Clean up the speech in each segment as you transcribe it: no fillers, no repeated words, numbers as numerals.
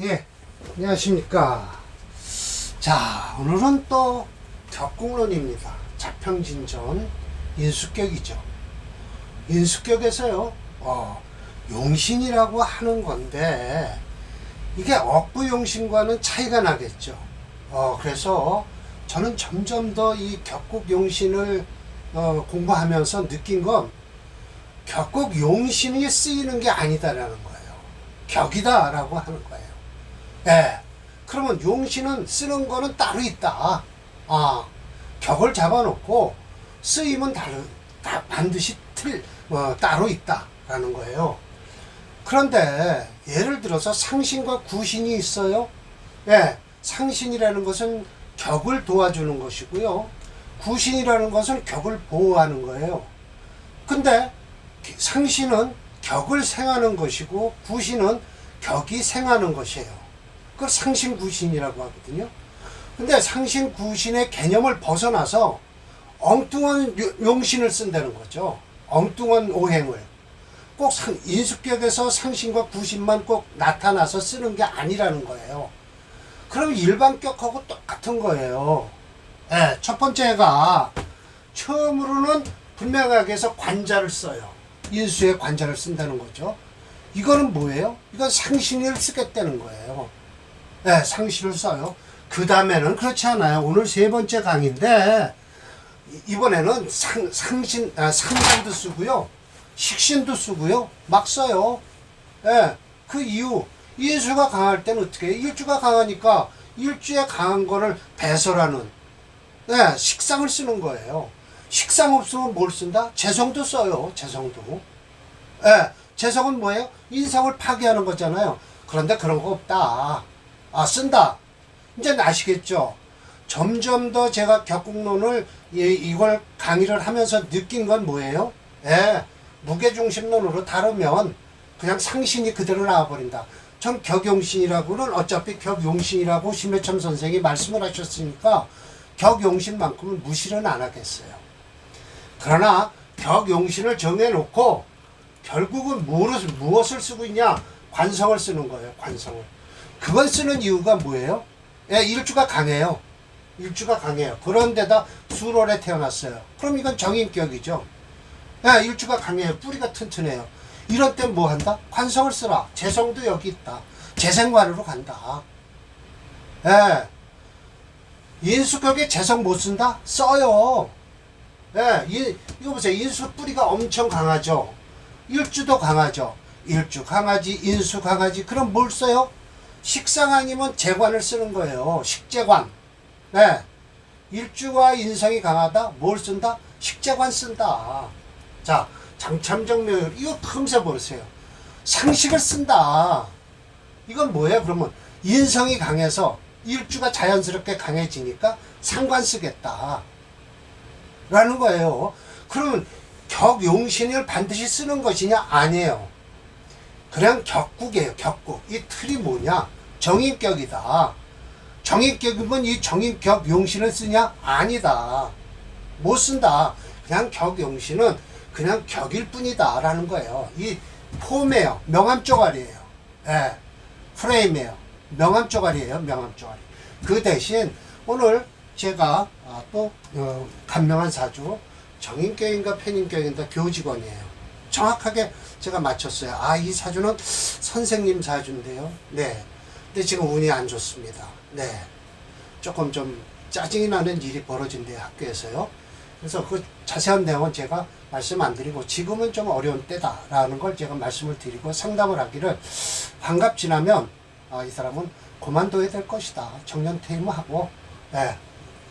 예, 안녕하십니까. 자, 오늘은 또 격국론입니다. 자평진전 인수격이죠. 인수격에서요, 용신이라고 하는 건데, 이게 억부용신과는 차이가 나겠죠. 그래서 저는 점점 더 이 격국용신을 공부하면서 느낀 건 격국용신이 쓰이는 게 아니다라는 거예요. 격이다라고 하는 거예요. 예. 그러면 용신은 쓰는 거는 따로 있다. 격을 잡아놓고 쓰임은 반드시 따로 있다라는 거예요. 그런데 예를 들어서 상신과 구신이 있어요. 예. 상신이라는 것은 격을 도와주는 것이고요. 구신이라는 것은 격을 보호하는 거예요. 근데 상신은 격을 생하는 것이고 구신은 격이 생하는 것이에요. 그걸 상신구신이라고 하거든요. 근데 상신구신의 개념을 벗어나서 엉뚱한 용신을 쓴다는 거죠. 엉뚱한 오행을. 꼭 인수격에서 상신과 구신만 꼭 나타나서 쓰는 게 아니라는 거예요. 그럼 일반격하고 똑같은 거예요. 네, 첫 번째가 처음으로는 분명하게 해서 관자를 써요. 인수에 관자를 쓴다는 거죠. 이거는 뭐예요? 이건 상신을 쓰겠다는 거예요. 네, 상신을 써요. 그 다음에는 그렇지 않아요. 오늘 세 번째 강의인데 이번에는 상관도 쓰고요, 식신도 쓰고요, 막 써요. 네, 그 이유, 인수가 강할 때는 어떻게 해요? 일주가 강하니까 일주에 강한 거를 배설하는, 네, 식상을 쓰는 거예요. 식상 없으면 뭘 쓴다? 재성도 써요. 재성도. 네, 재성은 뭐예요? 인성을 파괴하는 거잖아요. 그런데 그런 거 없다. 쓴다. 이제 아시겠죠? 점점 더 제가 격국론을 이걸 강의를 하면서 느낀 건 뭐예요? 예, 무게중심론으로 다루면 그냥 상신이 그대로 나와버린다. 전 격용신이라고는 어차피 격용신이라고 심해첨 선생이 말씀을 하셨으니까 격용신만큼은 무시는 안 하겠어요. 그러나 격용신을 정해놓고 결국은 무엇을 쓰고 있냐? 관성을 쓰는 거예요. 관성을. 그걸 쓰는 이유가 뭐예요? 예, 일주가 강해요. 일주가 강해요. 그런데다 수월에 태어났어요. 그럼 이건 정인격이죠. 예, 일주가 강해요. 뿌리가 튼튼해요. 이럴 땐 뭐 한다? 관성을 쓰라. 재성도 여기 있다. 재생관으로 간다. 예. 인수격에 재성 못 쓴다? 써요. 예, 이거 보세요. 인수 뿌리가 엄청 강하죠. 일주도 강하죠. 일주 강하지, 인수 강하지. 그럼 뭘 써요? 식상 아니면 재관을 쓰는 거예요. 식재관. 네. 일주와 인성이 강하다? 뭘 쓴다? 식재관 쓴다. 자, 장참정묘율. 이거 틈새 보세요. 상식을 쓴다. 이건 뭐예요? 그러면 인성이 강해서 일주가 자연스럽게 강해지니까 상관 쓰겠다. 라는 거예요. 그러면 격용신을 반드시 쓰는 것이냐? 아니에요. 그냥 격국이에요. 격국. 이 틀이 뭐냐? 정인격이다. 정인격이면 이 정인격 용신을 쓰냐? 아니다. 못 쓴다. 그냥 격용신은 그냥 격일 뿐이다 라는 거예요. 이 폼이에요. 명암 쪼가리예요. 예. 프레임이에요. 명암 쪼가리예요. 명암 쪼가리. 그 대신 오늘 제가 또 간명한 사주, 정인격인가 편인격인가 교직원이에요. 정확하게 제가 맞췄어요. 이 사주는 선생님 사주인데요. 네. 근데 지금 운이 안 좋습니다. 네. 조금 좀 짜증이 나는 일이 벌어진대요. 학교에서요. 그래서 그 자세한 내용은 제가 말씀 안 드리고 지금은 좀 어려운 때다라는 걸 제가 말씀을 드리고 상담을 하기를, 환갑 지나면 이 사람은 그만둬야 될 것이다. 정년 퇴임하고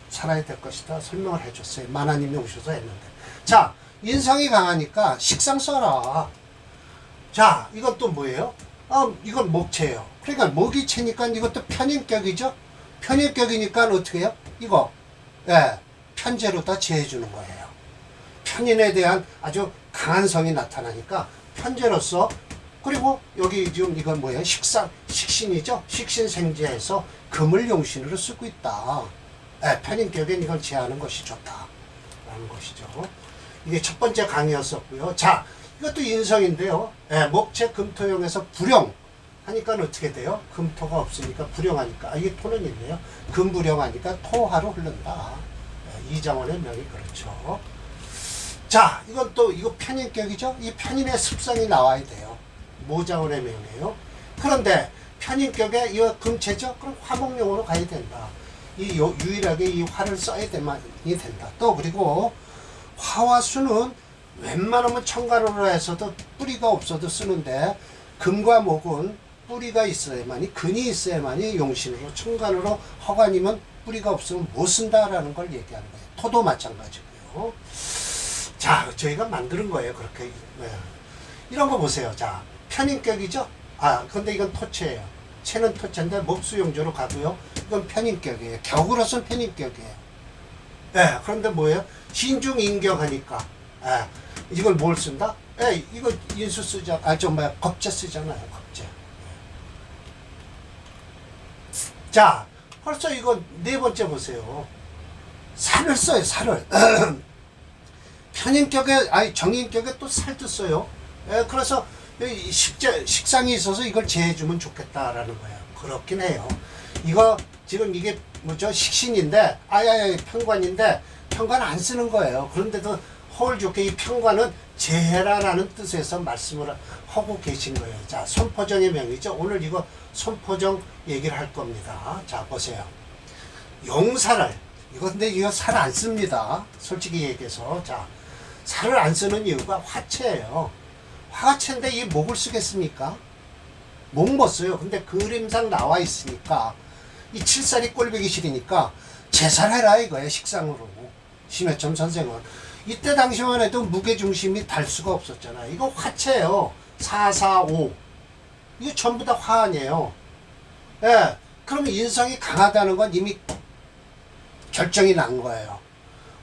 살아야 될 것이다. 설명을 해줬어요. 만화님이 오셔서 했는데. 자, 인성이 강하니까 식상 써라. 자, 이건 또 뭐예요? 이건 목체예요. 그러니까 목이 체니까 이것도 편인격이죠? 편인격이니까 어떻게 해요? 이거, 편제로다 제해주는 거예요. 편인에 대한 아주 강한 성이 나타나니까 편제로서, 그리고 여기 지금 이건 뭐예요? 식신이죠? 식신생제해서 금을 용신으로 쓰고 있다. 편인격엔 이걸 제하는 것이 좋다. 라는 것이죠. 이게 첫 번째 강의였었고요. 자, 이것도 인성인데요. 목체 금토용에서 불용 하니까 어떻게 돼요? 금토가 없으니까 불용하니까, 이게 토는 있네요. 금불용하니까 토하로 흐른다. 이장원의 명이 그렇죠. 자, 이건 또 이거 편인격이죠. 이 편인의 습성이 나와야 돼요. 모장원의 명이에요. 그런데 편인격에 이거 금체죠. 그럼 화목용으로 가야 된다. 유일하게 이 화를 써야 되만이 된다. 또 그리고 화와 수는 웬만하면 청가로로 해서도 뿌리가 없어도 쓰는데, 금과 목은 뿌리가 있어야만이, 근이 있어야만이 용신으로, 청간으로, 허관이면 뿌리가 없으면 못 쓴다라는 걸 얘기하는 거예요. 토도 마찬가지고요. 자, 저희가 만드는 거예요. 그렇게. 네. 이런 거 보세요. 자, 편인격이죠? 근데 이건 토체예요. 체는 토체인데 목수용조로 가고요. 이건 편인격이에요. 격으로서는 편인격이에요. 예, 그런데 뭐예요? 신중인격하니까. 예, 이걸 뭘 쓴다? 예, 이거 인수 쓰자. 겁재 쓰잖아요. 겁재. 자, 벌써 이거 네 번째 보세요. 살을 써요, 살을. 편인격에, 정인격에 또 살도 써요. 예, 그래서 식상이 있어서 이걸 제해주면 좋겠다라는 거예요. 그렇긴 해요. 이거 지금 이게 뭐죠? 식신인데, 편관인데, 편관 안 쓰는 거예요. 그런데도 허울 좋게 이 편관은 제해라라는 뜻에서 말씀을 하고 계신 거예요. 자, 손포정의 명이죠. 오늘 이거 손포정 얘기를 할 겁니다. 자, 보세요. 용살을, 근데 이거 살 안 씁니다. 솔직히 얘기해서. 자, 살을 안 쓰는 이유가 화체예요. 화체인데 이 목을 쓰겠습니까? 목 못 써요. 근데 그림상 나와 있으니까, 이 칠살이 꼴보기 싫으니까 제살해라 이거예요. 식상으로. 심해점 선생은 이때 당시만 해도 무게중심이 달 수가 없었잖아요. 이거 화체예요. 4, 4, 5 이거 전부 다 화 아니에요. 예, 그러면 인성이 강하다는 건 이미 결정이 난 거예요.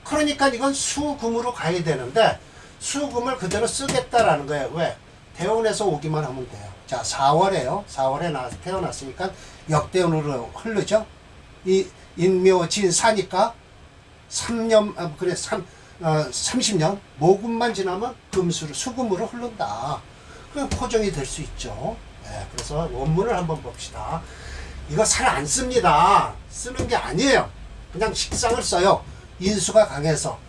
그러니까 이건 수금으로 가야 되는데, 수금을 그대로 쓰겠다라는 거예요. 왜? 대운에서 오기만 하면 돼요. 자, 4월에요. 4월에 태어났으니까 역대운으로 흐르죠. 이 인묘진 사니까 3년, 30년, 모금만 지나면 수금으로 흐른다. 그럼 포정이 될 수 있죠. 네, 그래서 원문을 한번 봅시다. 이거 살 안 씁니다. 쓰는 게 아니에요. 그냥 식상을 써요. 인수가 강해서.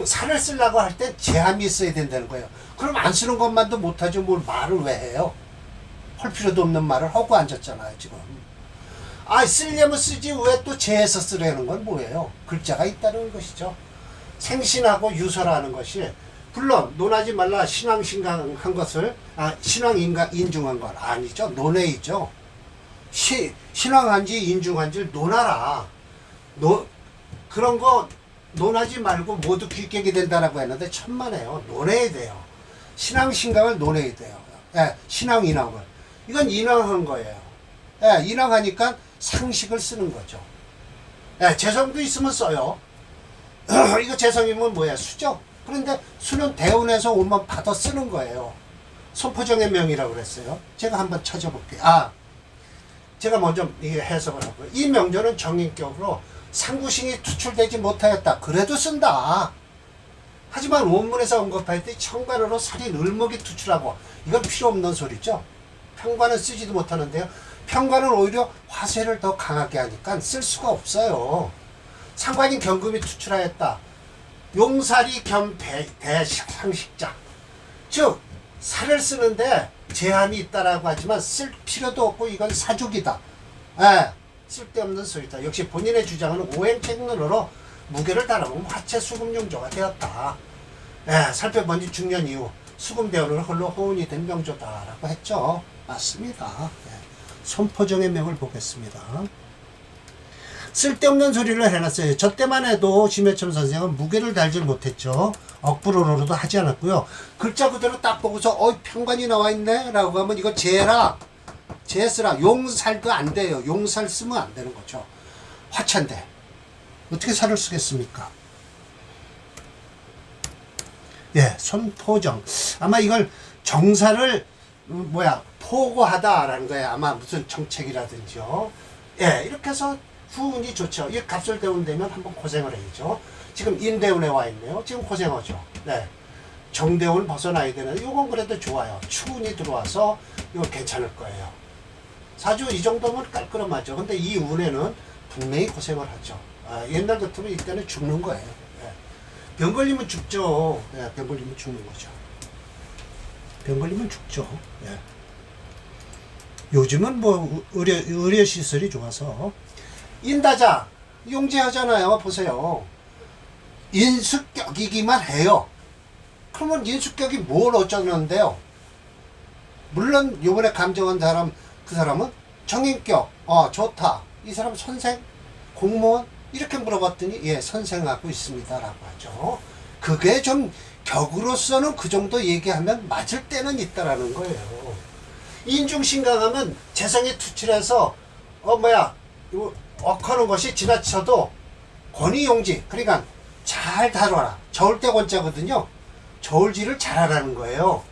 살을 쓰려고 할 때 제함이 있어야 된다는 거예요. 그럼 안 쓰는 것만도 못하죠. 뭘 말을 왜 해요? 할 필요도 없는 말을 하고 앉았잖아요, 지금. 쓰려면 쓰지 왜 또 제해서 쓰려는 건 뭐예요? 글자가 있다는 것이죠. 생신하고 유설하는 것이, 물론 논하지 말라 신왕신강한 것을, 신왕인중한 건 아니죠. 논해이죠. 신왕한지 인중한지를 논하라. 그런 거 논하지 말고 모두 귀객이 된다라고 했는데 천만에요. 논해야 돼요. 신왕신강을 논해야 돼요. 예, 신왕인왕을. 이건 인왕한 거예요. 예, 인왕하니까 상식을 쓰는 거죠. 예, 재성도 있으면 써요. 이거 재성이면 뭐야? 수죠. 그런데 수는 대운에서 오면 받아 쓰는 거예요. 손포정의 명이라고 그랬어요. 제가 한번 찾아볼게요. 제가 먼저 해석을 하고요. 이 명조는 정인격으로 상구신이 투출되지 못하였다. 그래도 쓴다. 하지만 원문에서 언급할 때 청관으로 살인 을목이 투출하고, 이건 필요 없는 소리죠. 편관은 쓰지도 못하는데요. 편관은 오히려 화세를 더 강하게 하니까 쓸 수가 없어요. 상관인 경금이 투출하였다. 용살이 겸 대상식자. 즉 살을 쓰는데 제한이 있다라고 하지만 쓸 필요도 없고 이건 사족이다. 쓸데없는 소리다. 역시 본인의 주장은 오행책론으로 무게를 달아보면 화체 수금용조가 되었다. 살펴본 중년 이후 수금대원으로 흘러 호운이 된 명조다라고 했죠. 맞습니다. 손포정의 명을 보겠습니다. 쓸데없는 소리를 해놨어요. 저 때만 해도 심해첨 선생은 무게를 달지 못했죠. 억불어로도 하지 않았고요. 글자 그대로 딱 보고서 편관이 나와 있네 라고 하면 이거 재라, 재쓰라. 용살도 안 돼요. 용살 쓰면 안 되는 거죠. 화체인데 어떻게 살을 쓰겠습니까? 예, 손포정. 아마 이걸 정사를 포고하다라는 거예요. 아마 무슨 정책이라든지요. 예, 이렇게 해서 후운이 좋죠. 이 갑술대운 되면 한번 고생을 해야죠. 지금 인대운에 와 있네요. 지금 고생하죠. 네. 정대운 벗어나야 되는, 요건 그래도 좋아요. 추운이 들어와서 이거 괜찮을 거예요. 사주 이 정도면 깔끔하죠. 근데 이 운에는 분명히 고생을 하죠. 옛날 같으면 이때는 죽는 거예요. 예. 병 걸리면 죽죠. 예, 병 걸리면 죽는 거죠. 병 걸리면 죽죠. 예. 요즘은 뭐 의료 시설이 좋아서 인다자 용제하잖아요. 보세요. 인수격이기만 해요. 그러면 인수격이 뭘 어쩌는데요? 물론 요번에 감정한 사람, 그 사람은 정인격, 좋다. 이 사람 선생, 공무원 이렇게 물어봤더니 예, 선생하고 있습니다 라고 하죠. 그게 좀 격으로서는 그 정도 얘기하면 맞을 때는 있다라는 거예요. 인중신강하면 재성이 투출해서 억하는 것이 지나쳐도 권위용지, 그러니까 잘 다뤄라. 저울대 권자거든요. 저울질을 잘하라는 거예요.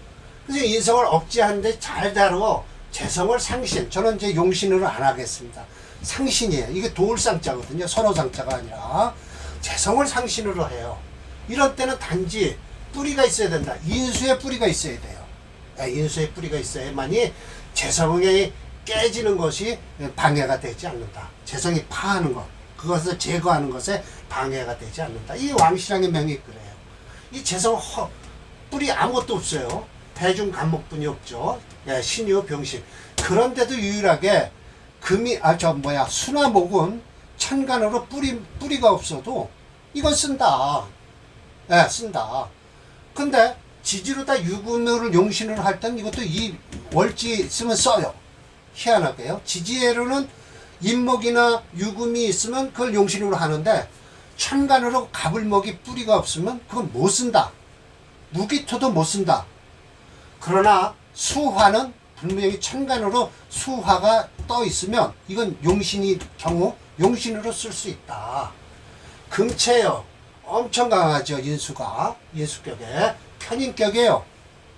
그래서 인성을 억제하는데 잘 다루어 재성을 상신, 저는 이제 용신으로 안 하겠습니다. 상신이에요. 이게 도울상자거든요. 선호상자가 아니라 재성을 상신으로 해요. 이런 때는 단지 뿌리가 있어야 된다. 인수의 뿌리가 있어야 돼요. 인수의 뿌리가 있어야만이 재성이 깨지는 것이 방해가 되지 않는다. 재성이 파하는 것, 그것을 제거하는 것에 방해가 되지 않는다. 이 왕신앙의 명이 그래요. 이 재성 뿌리 아무것도 없어요. 대중 간목분이 없죠. 예, 신유 병신. 그런데도 유일하게 금이 수나목은 천간으로 뿌리가 없어도 이건 쓴다. 예, 쓴다. 근데 지지로다 유금을 용신으로 할 때는 이것도 이 월지 쓰면 써요. 희한하게요. 지지에로는 인목이나 유금이 있으면 그걸 용신으로 하는데 천간으로 갑을목이 뿌리가 없으면 그건 못 쓴다. 무기토도 못 쓴다. 그러나 수화는 분명히 천간으로 수화가 떠 있으면 이건 용신이 경우 용신으로 쓸 수 있다. 금체요. 엄청 강하죠. 인수가. 인수격에. 편인격이에요.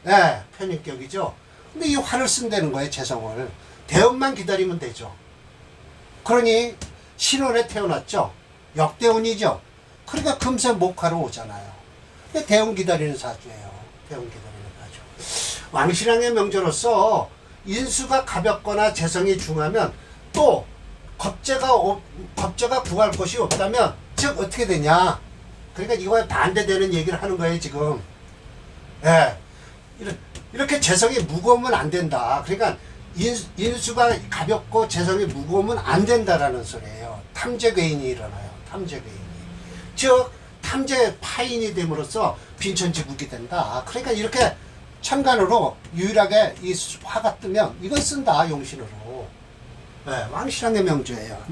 네, 편인격이죠. 근데 이 화를 쓴다는 거예요. 재성을. 대운만 기다리면 되죠. 그러니 신혼에 태어났죠. 역대운이죠. 그러니까 금세 목화로 오잖아요. 대운 기다리는 사주예요. 대운 기다리는 사주. 왕신앙의 명제로서 인수가 가볍거나 재성이 중하면 또 겁재가 구할 곳이 없다면 즉 어떻게 되냐. 그러니까 이거에 반대되는 얘기를 하는 거예요. 지금. 예. 이렇게 재성이 무거우면 안 된다. 그러니까 인수가 가볍고 재성이 무거우면 안 된다라는 소리예요. 탐재괴인이 일어나요. 탐재괴인이. 즉 탐재 파인이 됨으로써 빈천지국이 된다. 그러니까 이렇게 천간으로 유일하게 이 화가 뜨면 이건 쓴다. 용신으로. 네, 왕신앙의 명주예요.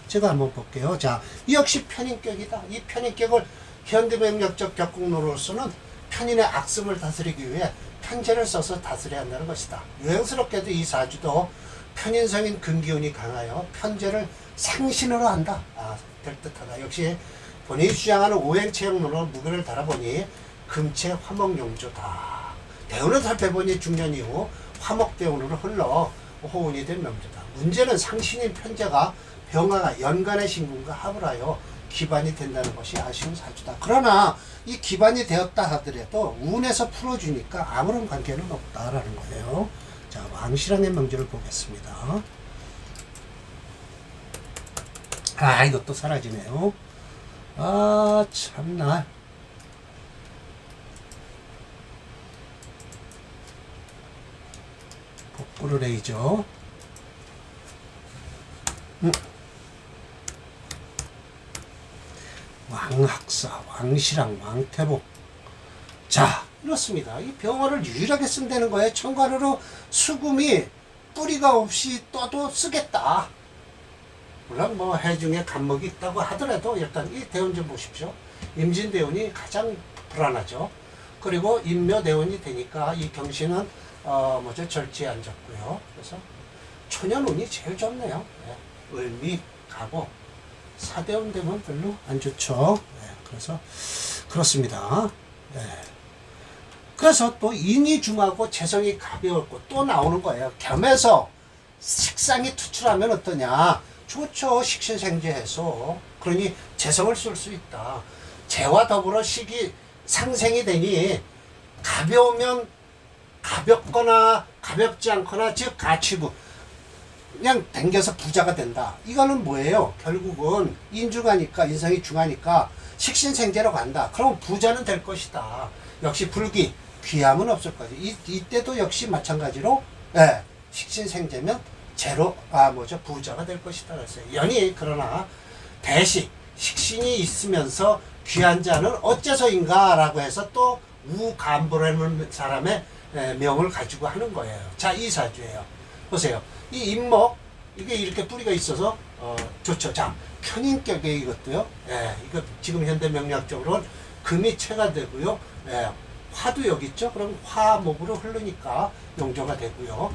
제가 한번 볼게요. 자, 이 역시 편인격이다. 이 편인격을 현대명력적 격국로로서는 편인의 악습을 다스리기 위해 편제를 써서 다스려야 한다는 것이다. 유행스럽게도 이 사주도 편인성인 근기운이 강하여 편제를 상신으로 한다. 될 듯하다. 역시 본인이 주장하는 오행체형론으로 무게를 달아보니 금체 화목용조다. 대운을 살펴보니 중년 이후 화목대운으로 흘러 호운이 된 명조다. 문제는 상신인 편제가 병화가 연간의 신군과 합을 하여 기반이 된다는 것이 아쉬운 사주다. 그러나 이 기반이 되었다 하더라도 운에서 풀어주니까 아무런 관계는 없다라는 거예요. 자, 왕신앙의 명제를 보겠습니다. 이것도 사라지네요. 참나. 복구를 레이저. 왕학사, 왕실랑, 왕태복. 자, 이렇습니다. 이 병화를 유일하게 쓴다는 거예요. 천간으로 수금이 뿌리가 없이 떠도 쓰겠다. 물론 뭐 해중에 간목이 있다고 하더라도 일단 이 대운 좀 보십시오. 임진대운이 가장 불안하죠. 그리고 임묘대운이 되니까 이 경신은 절지에 앉았고요. 그래서 초년운이 제일 좋네요. 네. 을미, 가고 사대운 되면 별로 안 좋죠. 네. 그래서 그렇습니다. 네. 그래서 또 인이 중하고 재성이 가벼웠고 또 나오는 거예요. 겸해서 식상이 투출하면 어떠냐. 좋죠. 식신생재해서. 그러니 재성을 쓸 수 있다. 재와 더불어 식이 상생이 되니 가벼우면 가볍거나 가볍지 않거나 즉 가취부 그냥 댕겨서 부자가 된다. 이거는 뭐예요? 결국은 인주가니까 인성이 중하니까 식신생재로 간다. 그럼 부자는 될 것이다. 역시 불기 귀함은 없을 거지. 이때도 역시 마찬가지로 예, 식신생재면 제로 부자가 될 것이다 그랬어요. 연이 그러나 대식 식신이 있으면서 귀한 자는 어째서인가 라고 해서 또 우간보라는 사람의 명을 가지고 하는 거예요. 자, 이 사주예요. 보세요. 이 임목 이게 이렇게 뿌리가 있어서 좋죠. 자, 편인격의 이것도요. 예, 이거 지금 현대 명리학적으로는 금이 체가 되고요. 예, 화도 여기 있죠. 그럼 화목으로 흐르니까 용조가 되고요.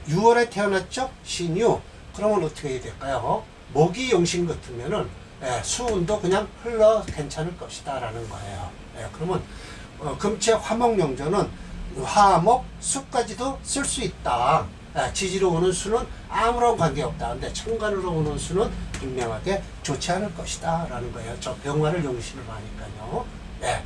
6월에 태어났죠. 신유. 그러면 어떻게 해야 될까요? 목이 용신 같으면은 예, 수운도 그냥 흘러 괜찮을 것이다 라는 거예요. 예, 그러면 금체 화목용조는 화목 수까지도 쓸 수 있다. 예, 지지로 오는 수는 아무런 관계없다. 근데 천간으로 오는 수는 분명하게 좋지 않을 것이다 라는 거예요. 저 병화를 용신을 하니까요. 예,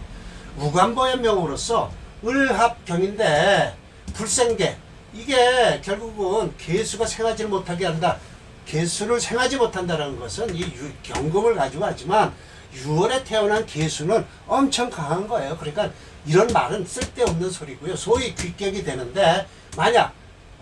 우간보의 명으로서 을합경인데 불생계 이게 결국은 개수가 생하지를 못하게 한다. 개수를 생하지 못한다는 것은 이 경금을 가지고 하지만 6월에 태어난 개수는 엄청 강한 거예요. 그러니까 이런 말은 쓸데없는 소리고요. 소위 귀격이 되는데 만약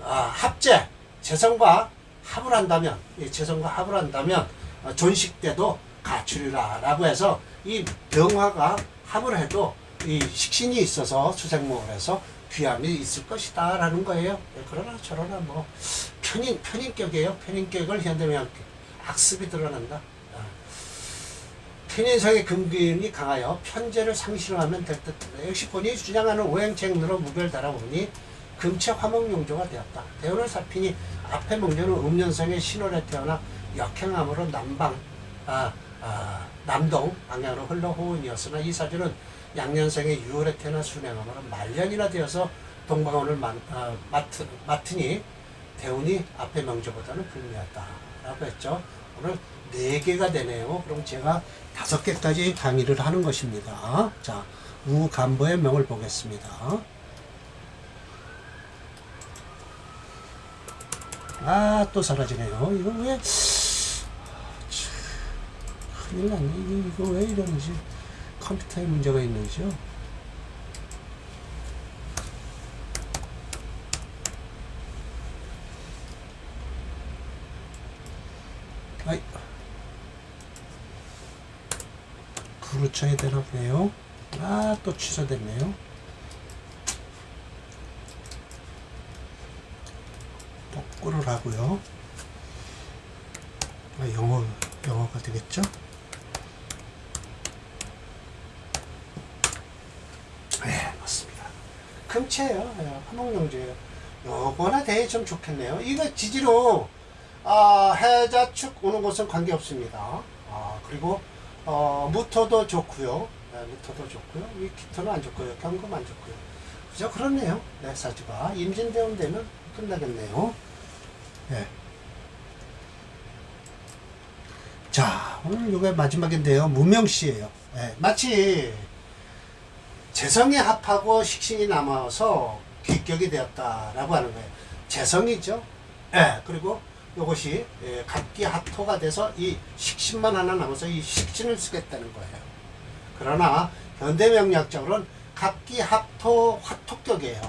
합재 재성과 합을 한다면 재성과 합을 한다면 존식 때도 가출이라 라고 해서 이 병화가 합을 해도 이 식신이 있어서 수생목을 해서 귀함이 있을 것이다 라는 거예요. 그러나 저러나 뭐 편인격이에요. 편인격을 현대명학 악습이 드러난다. 편인성의 금기운이 강하여 편재를 상실하면 될 듯하다. 역시 본인이 주장하는 오행책으로 무별 달아보니 금체 화목용조가 되었다. 대운을 살피니 앞에 목련은 음년성의 신월에 태어나 역행함으로 남동 방향으로 흘러 호운이었으나 이 사주는 양년생의 6월에 태어나 순행함으로 말년이나 되어서 동방원을 맡으니 대운이 앞에 명조보다는 불리하다 라고 했죠. 오늘 4개가 되네요. 그럼 제가 5개까지 강의를 하는 것입니다. 자, 우간보의 명을 보겠습니다. 또 사라지네요. 이거 왜 큰일 났네. 이거 왜 이러는지 컴퓨터에 문제가 있는지요. 아이, 부르쳐야 되나 보네요. 또 취소됐네요. 복구를 하고요. 영어가 되겠죠? 네, 맞습니다. 금체예요. 화목용조예요. 요거나 대해 좀 좋겠네요. 이거 지지로 해자축 오는 곳은 관계없습니다. 그리고 무토도 좋고요. 네, 무토도 좋고요. 이 기토는 안 좋고요. 경금 안 좋고요. 그죠? 그렇네요. 네, 사주가 임진대운 되면 끝나겠네요. 네. 자, 오늘 요게 마지막인데요. 무명시예요. 네, 마치 재성이 합하고 식신이 남아서 귀격이 되었다라고 하는 거예요. 재성이죠. 네, 그리고 요것이 갑기합토가 돼서 이 식신만 하나 남아서 이 식신을 쓰겠다는 거예요. 그러나 현대명리학적으로는 갑기합토 화토격이에요.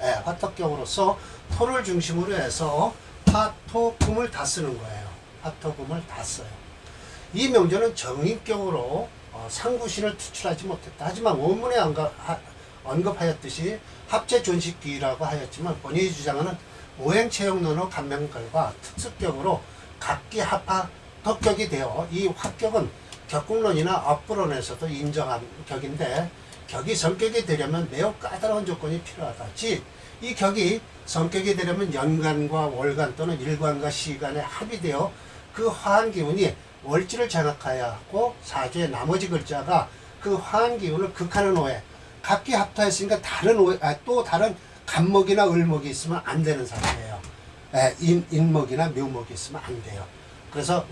네, 화토격으로서 토를 중심으로 해서 화토금을 다 쓰는 거예요. 화토금을 다 써요. 이 명조는 정인격으로 상구신을 투출하지 못했다. 하지만 원문에 언급하였듯이 합재존식기라고 하였지만 본인이 주장하는 오행체형론의 감명결과 특수격으로 각기합화 덕격이 되어 이 합격은 격국론이나 업부론에서도 인정한 격인데 격이 성격이 되려면 매우 까다로운 조건이 필요하다. 즉, 이 격이 성격이 되려면 연간과 월간 또는 일간과 시간에 합의되어 그 화한 기운이 월지를 장악해야 하고 사주의 나머지 글자가 그 화한 기운을 극하는 오해 각기합토했으니까 또 다른 간목이나 을목이 있으면 안 되는 사주예요. 인목이나 묘목이 있으면 안 돼요. 그래서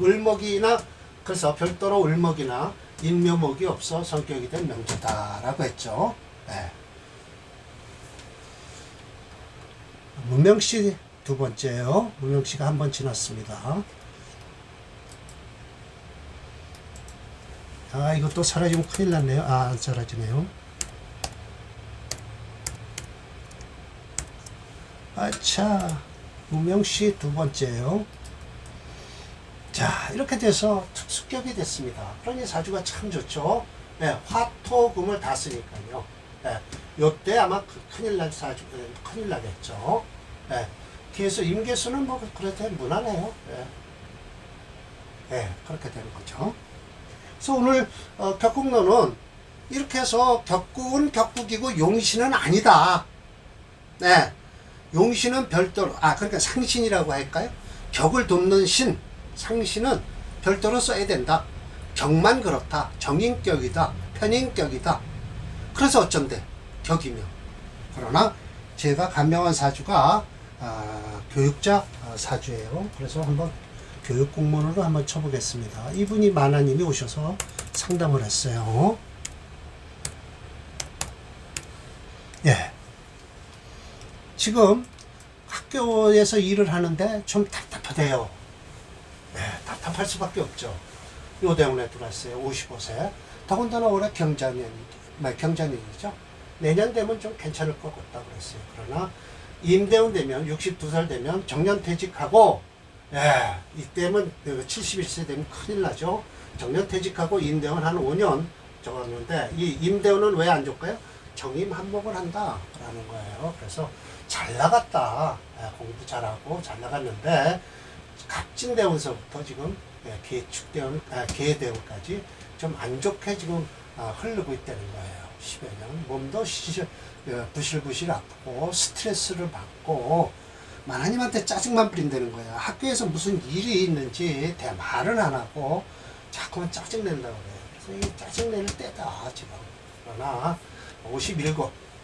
그래서 별도로 을목이나 인묘목이 없어 성격이 된 명조다라고 했죠. 문명씨 두 번째요. 문명씨가 한 번 지났습니다. 아, 이것도 사라지면 큰일 났네요. 아, 안 사라지네요. 아차, 문명씨 두 번째요. 자, 이렇게 돼서 특수격이 됐습니다. 그러니 사주가 참 좋죠. 네, 화토금을 다 쓰니까요. 네, 요때 아마 큰일 날 사주, 큰일 나겠죠. 네, 그래서 임계수는 뭐 그래도 무난해요. 네. 네, 그렇게 되는 거죠. 그래서 오늘 격국론은 이렇게 해서 격국은 격국이고 용신은 아니다. 네, 용신은 별도로, 그러니까 상신이라고 할까요? 격을 돕는 신, 상신은 별도로 써야 된다. 격만 그렇다. 정인격이다. 편인격이다. 그래서 어쩐데 격이며. 그러나 제가 간명한 사주가 교육자 사주예요. 그래서 한번 교육 공무원으로 한번 쳐보겠습니다. 이분이 만화님이 오셔서 상담을 했어요. 예. 지금 학교에서 일을 하는데 좀 답답하대요. 네, 답답할 수밖에 없죠. 요대원에 들어왔어요. 55세. 더군다나 올해 경자년이죠. 내년 되면 좀 괜찮을 것 같다고 그랬어요. 그러나 임대원 되면 62살 되면 정년퇴직하고, 예, 이때면 71세 되면 큰일 나죠. 정년퇴직하고 임대원 한 5년 적었는데, 이 임대원은 왜 안 좋을까요? 정임 한몫을 한다라는 거예요. 그래서 잘 나갔다. 예, 공부 잘하고 잘 나갔는데, 갑진대원서부터 지금 계축대원, 계대원까지 좀 안 좋게 지금 흐르고 있다는 거예요. 10여 년. 몸도 부실부실 아프고 스트레스를 받고 하나님한테 짜증만 부린다는 거예요. 학교에서 무슨 일이 있는지 말은 안 하고 자꾸만 짜증낸다고 그래요. 그래서 이 짜증낼 때다 지금. 그러나 57,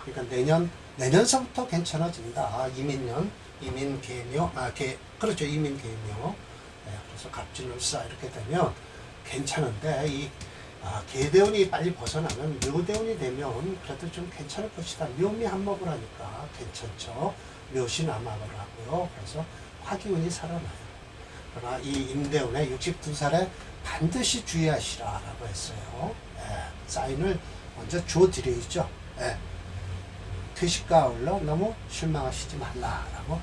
그러니까 내년서부터 괜찮아진다. 이민계묘, 그렇죠. 이민계묘. 네, 그래서 갑진을사 이렇게 되면 괜찮은데, 계대운이 빨리 벗어나면 묘대운이 되면 그래도 좀 괜찮을 것이다. 묘미 한몫을 하니까 괜찮죠. 묘신암합을 하고요. 그래서 화기운이 살아나요. 그러나 이 임대운에 62살에 반드시 주의하시라라고 했어요. 네, 사인을 먼저 줘드려야죠. 네. 퇴직과 아울러 너무 실망하시지 말라라고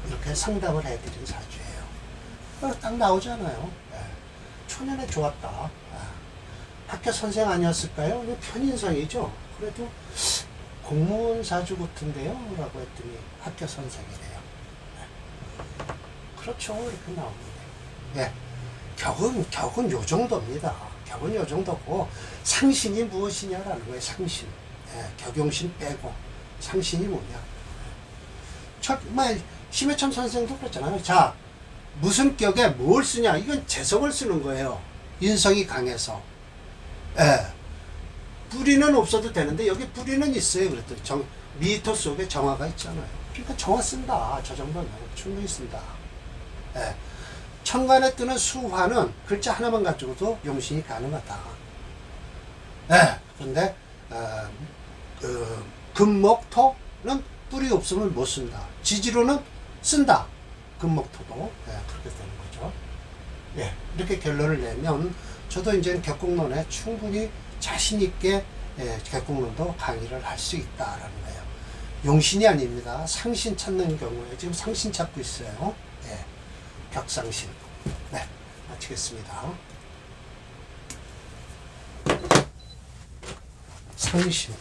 이렇게 상담을 해드린 사주예요. 딱 나오잖아요. 초년에 좋았다. 학교 선생 아니었을까요? 편인성이죠. 그래도 공무원 사주 같은데요? 라고 했더니 학교 선생이래요. 그렇죠. 이렇게 나옵니다. 예. 격은 요 정도입니다. 격은 요 정도고, 상신이 무엇이냐라는 거예요. 상신. 격용신 빼고 상신이 뭐냐. 심해참 선생도 그랬잖아요. 자, 무슨 격에 뭘 쓰냐. 이건 재성을 쓰는 거예요. 인성이 강해서. 뿌리는 없어도 되는데 여기 뿌리는 있어요. 그랬더니 미터 속에 정화가 있잖아요. 그러니까 정화 쓴다. 저 정도면 충분히 쓴다. 천간에 뜨는 수화는 글자 하나만 가지고도 용신이 가능하다. 그런데 금목토는 뿌리 없으면 못 쓴다. 지지로는 쓴다. 금목토도. 그렇게 되는 거죠. 이렇게 결론을 내면 저도 이제 격국론에 충분히 자신있게 격국론도 강의를 할 수 있다라는 거예요. 용신이 아닙니다. 상신 찾는 경우에 지금 상신 찾고 있어요. 격상신. 마치겠습니다. 상신.